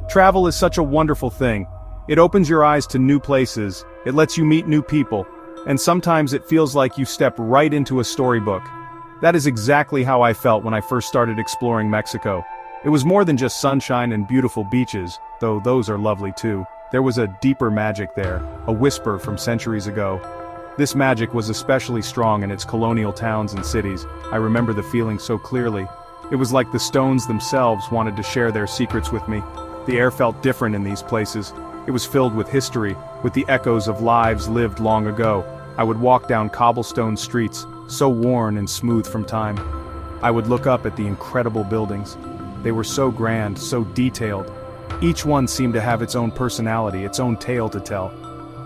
Travel is such a wonderful thing. It opens your eyes to new places, it lets you meet new people, and sometimes it feels like you step right into a storybook. That is exactly how I felt when I first started exploring Mexico. It was more than just sunshine and beautiful beaches, though those are lovely too. There was a deeper magic there, a whisper from centuries ago. This magic was especially strong in its colonial towns and cities. I remember the feeling so clearly. It was like the stones themselves wanted to share their secrets with me. The air felt different in these places. It was filled with history, with the echoes of lives lived long ago. I would walk down cobblestone streets, so worn and smooth from time. I would look up at the incredible buildings. They were so grand, so detailed. Each one seemed to have its own personality, its own tale to tell.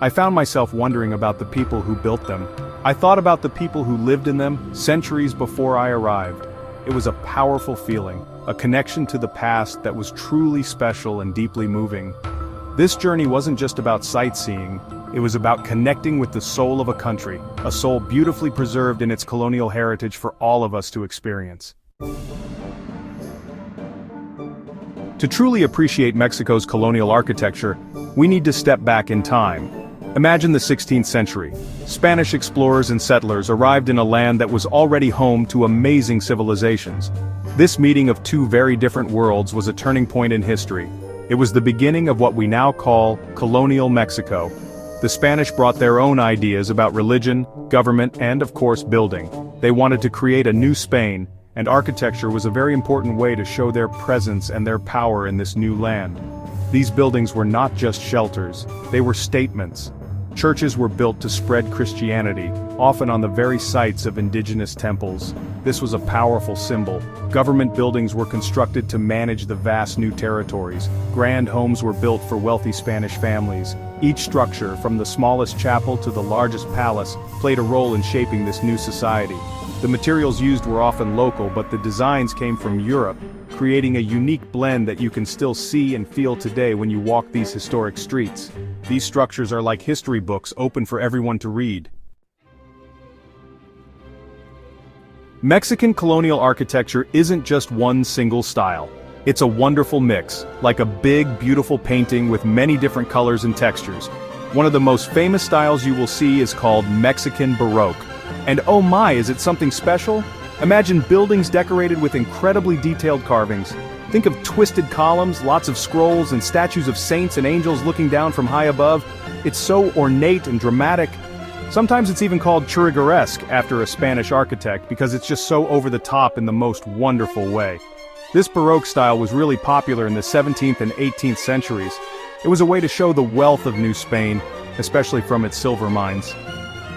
I found myself wondering about the people who built them. I thought about the people who lived in them centuries before I arrived. It was a powerful feeling, a connection to the past that was truly special and deeply moving. This journey wasn't just about sightseeing, it was about connecting with the soul of a country, a soul beautifully preserved in its colonial heritage for all of us to experience. To truly appreciate Mexico's colonial architecture, we need to step back in time. Imagine the 16th century. Spanish explorers and settlers arrived in a land that was already home to amazing civilizations. This meeting of two very different worlds was a turning point in history. It was the beginning of what we now call colonial Mexico. The Spanish brought their own ideas about religion, government, and of course building. They wanted to create a new Spain, and architecture was a very important way to show their presence and their power in this new land. These buildings were not just shelters, they were statements. Churches were built to spread Christianity, often on the very sites of indigenous temples. This was a powerful symbol. Government buildings were constructed to manage the vast new territories. Grand homes were built for wealthy Spanish families. Each structure, from the smallest chapel to the largest palace, played a role in shaping this new society. The materials used were often local, but the designs came from Europe, creating a unique blend that you can still see and feel today when you walk these historic streets. These structures are like history books open for everyone to read. Mexican colonial architecture isn't just one single style. It's a wonderful mix, like a big, beautiful painting with many different colors and textures. One of the most famous styles you will see is called Mexican Baroque. And oh my, is it something special? Imagine buildings decorated with incredibly detailed carvings. Think of twisted columns, lots of scrolls, and statues of saints and angels looking down from high above. It's so ornate and dramatic. Sometimes it's even called Churrigueresque after a Spanish architect because it's just so over the top in the most wonderful way. This Baroque style was really popular in the 17th and 18th centuries. It was a way to show the wealth of New Spain, especially from its silver mines.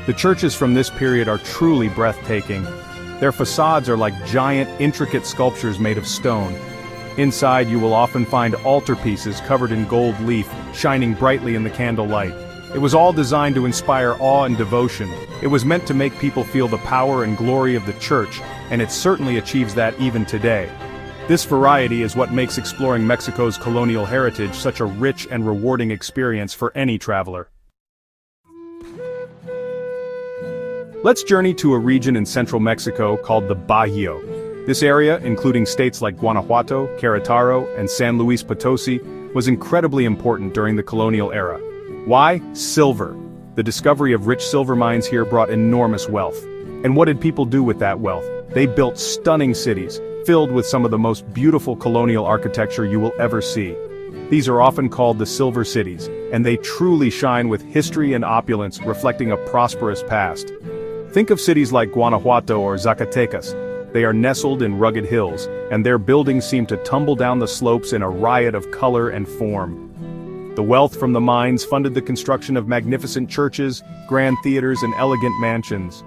The churches from this period are truly breathtaking. Their facades are like giant, intricate sculptures made of stone. Inside you will often find altarpieces covered in gold leaf, shining brightly in the candlelight. It was all designed to inspire awe and devotion. It was meant to make people feel the power and glory of the church, and it certainly achieves that even today. This variety is what makes exploring Mexico's colonial heritage such a rich and rewarding experience for any traveler. Let's journey to a region in central Mexico called the Bajío. This area, including states like Guanajuato, Querétaro, and San Luis Potosí, was incredibly important during the colonial era. Why? Silver. The discovery of rich silver mines here brought enormous wealth. And what did people do with that wealth? They built stunning cities, filled with some of the most beautiful colonial architecture you will ever see. These are often called the Silver Cities, and they truly shine with history and opulence reflecting a prosperous past. Think of cities like Guanajuato or Zacatecas. They are nestled in rugged hills, and their buildings seem to tumble down the slopes in a riot of color and form. The wealth from the mines funded the construction of magnificent churches, grand theaters, and elegant mansions.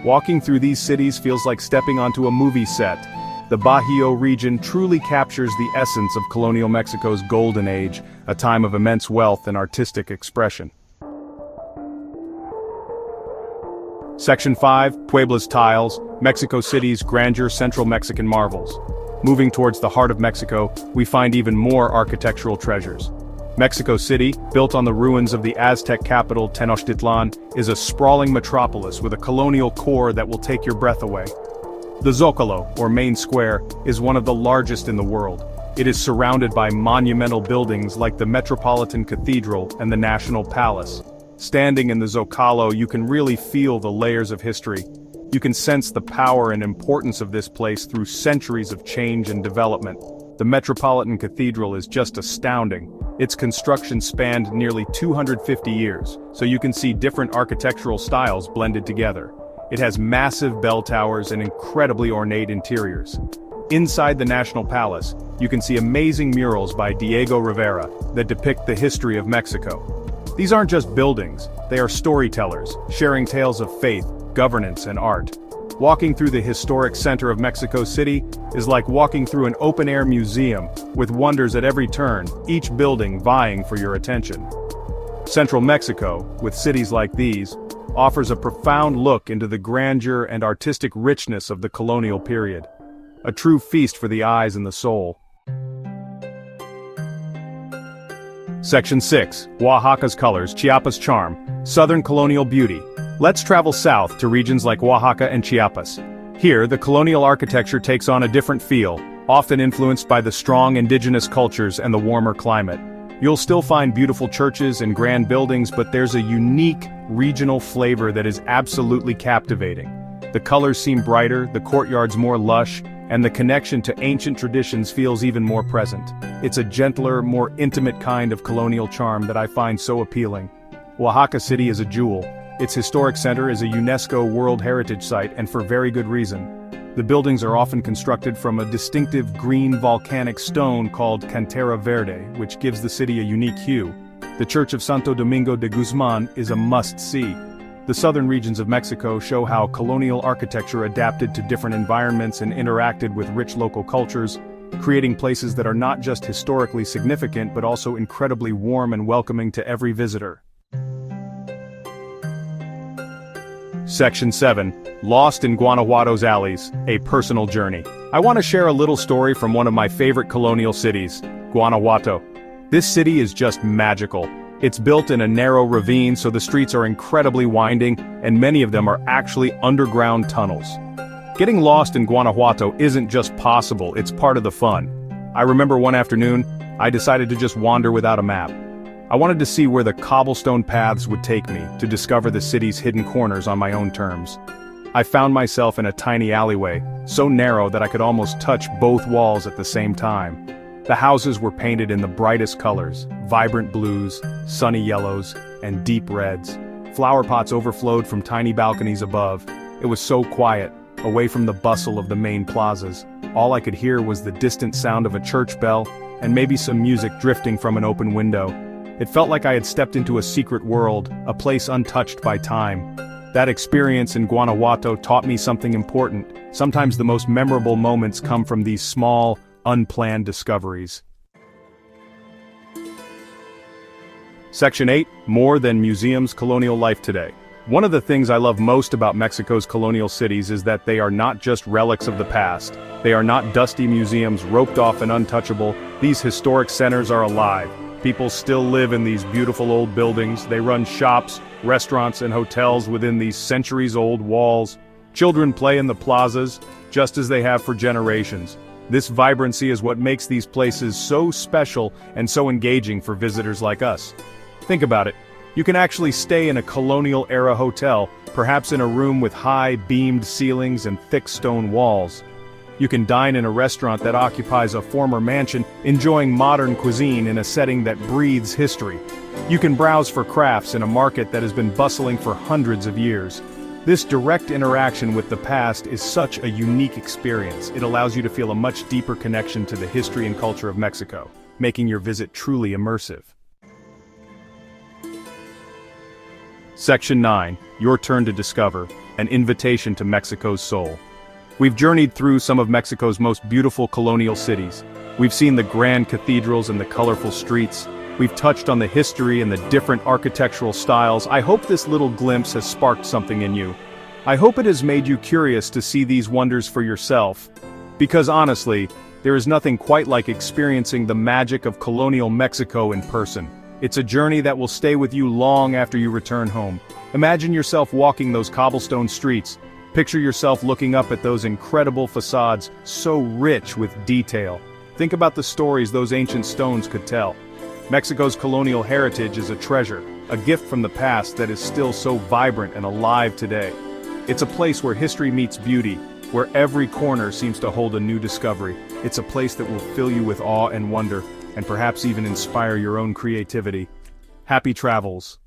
Walking through these cities feels like stepping onto a movie set. The Bajío region truly captures the essence of colonial Mexico's golden age, a time of immense wealth and artistic expression. Section 5, Puebla's Tiles, Mexico City's grandeur, central Mexican marvels. Moving towards the heart of Mexico, we find even more architectural treasures. Mexico City, built on the ruins of the Aztec capital Tenochtitlan, is a sprawling metropolis with a colonial core that will take your breath away. The Zócalo, or Main Square, is one of the largest in the world. It is surrounded by monumental buildings like the Metropolitan Cathedral and the National Palace. Standing in the Zocalo, you can really feel the layers of history. You can sense the power and importance of this place through centuries of change and development. The Metropolitan Cathedral is just astounding. Its construction spanned nearly 250 years, so you can see different architectural styles blended together. It has massive bell towers and incredibly ornate interiors. Inside the National Palace, you can see amazing murals by Diego Rivera that depict the history of Mexico. These aren't just buildings, they are storytellers, sharing tales of faith, governance, and art. Walking through the historic center of Mexico City is like walking through an open-air museum, with wonders at every turn, each building vying for your attention. Central Mexico, with cities like these, offers a profound look into the grandeur and artistic richness of the colonial period. A true feast for the eyes and the soul. Section 6. Oaxaca's colors, Chiapas charm, southern colonial beauty. Let's travel south to regions like Oaxaca and Chiapas. Here, the colonial architecture takes on a different feel, often influenced by the strong indigenous cultures and the warmer climate. You'll still find beautiful churches and grand buildings, but there's a unique, regional flavor that is absolutely captivating. The colors seem brighter, the courtyards more lush, and the connection to ancient traditions feels even more present. It's a gentler, more intimate kind of colonial charm that I find so appealing. Oaxaca City is a jewel. Its historic center is a UNESCO World Heritage Site, and for very good reason. The buildings are often constructed from a distinctive green volcanic stone called Cantera Verde, which gives the city a unique hue. The Church of Santo Domingo de Guzman is a must-see. The southern regions of Mexico show how colonial architecture adapted to different environments and interacted with rich local cultures, creating places that are not just historically significant but also incredibly warm and welcoming to every visitor. Section 7. Lost in Guanajuato's Alleys, a personal journey. I want to share a little story from one of my favorite colonial cities, Guanajuato. This city is just magical. It's built in a narrow ravine, so the streets are incredibly winding, and many of them are actually underground tunnels. Getting lost in Guanajuato isn't just possible, it's part of the fun. I remember one afternoon, I decided to just wander without a map. I wanted to see where the cobblestone paths would take me, to discover the city's hidden corners on my own terms. I found myself in a tiny alleyway, so narrow that I could almost touch both walls at the same time. The houses were painted in the brightest colors, vibrant blues, sunny yellows, and deep reds. Flower pots overflowed from tiny balconies above. It was so quiet, away from the bustle of the main plazas. All I could hear was the distant sound of a church bell, and maybe some music drifting from an open window. It felt like I had stepped into a secret world, a place untouched by time. That experience in Guanajuato taught me something important. Sometimes the most memorable moments come from these small, unplanned discoveries. Section 8. More than museums, colonial life today. One of the things I love most about Mexico's colonial cities is that they are not just relics of the past. They are not dusty museums roped off and untouchable. These historic centers are alive. People still live in these beautiful old buildings. They run shops, restaurants, and hotels within these centuries-old walls. Children play in the plazas, just as they have for generations. This vibrancy is what makes these places so special and so engaging for visitors like us. Think about it. You can actually stay in a colonial-era hotel, perhaps in a room with high, beamed ceilings and thick stone walls. You can dine in a restaurant that occupies a former mansion, enjoying modern cuisine in a setting that breathes history. You can browse for crafts in a market that has been bustling for hundreds of years. This direct interaction with the past is such a unique experience. It allows you to feel a much deeper connection to the history and culture of Mexico, making your visit truly immersive. Section 9. Your turn to discover, an invitation to Mexico's soul. We've journeyed through some of Mexico's most beautiful colonial cities. We've seen the grand cathedrals and the colorful streets. We've touched on the history and the different architectural styles. I hope this little glimpse has sparked something in you. I hope it has made you curious to see these wonders for yourself. Because honestly, there is nothing quite like experiencing the magic of colonial Mexico in person. It's a journey that will stay with you long after you return home. Imagine yourself walking those cobblestone streets. Picture yourself looking up at those incredible facades, so rich with detail. Think about the stories those ancient stones could tell. Mexico's colonial heritage is a treasure, a gift from the past that is still so vibrant and alive today. It's a place where history meets beauty, where every corner seems to hold a new discovery. It's a place that will fill you with awe and wonder, and perhaps even inspire your own creativity. Happy travels.